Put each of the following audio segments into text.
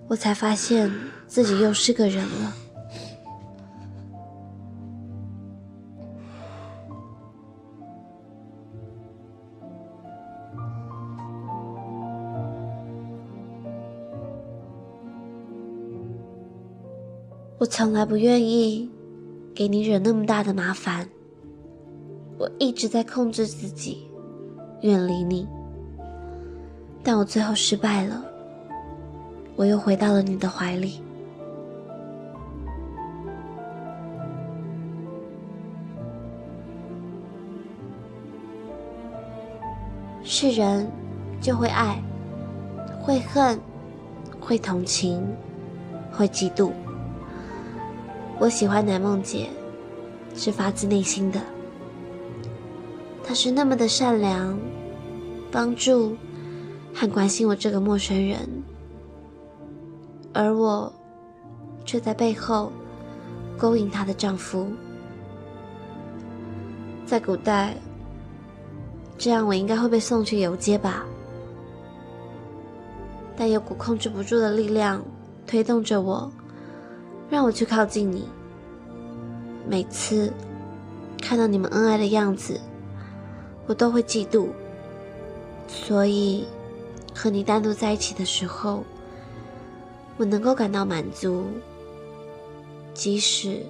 我才發現自己又是個人了。我從來不願意給你惹那麼大的麻煩，我一直在控制自己，遠離你，但我最後失敗了，我又回到了你的懷裡。是人就會愛，會恨，會同情，會嫉妒。我喜歡南夢姐，是發自內心的。她是那麼的善良，幫助和關心我這個陌生人，而我卻在背後勾引她的丈夫。在古代，這樣我應該會被送去游街吧？但有股控制不住的力量推動着我，讓我去靠近你。每次看到你們恩愛的樣子，我都會嫉妒，所以和你單獨在一起的時候，我能夠感到滿足，即使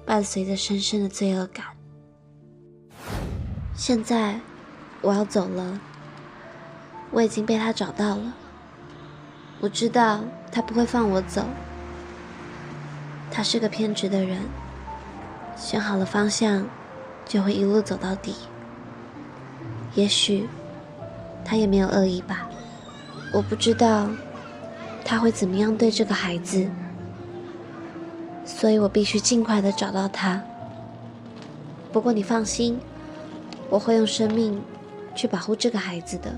伴隨着深深的罪惡感。現在我要走了，我已經被他找到了，我知道他不會放我走。他是個偏執的人，選好了方向就會一路走到底。也許他也沒有惡意吧，我不知道他會怎麼樣對這個孩子，所以我必須盡快地找到他。不過你放心，我會用生命去保護這個孩子的。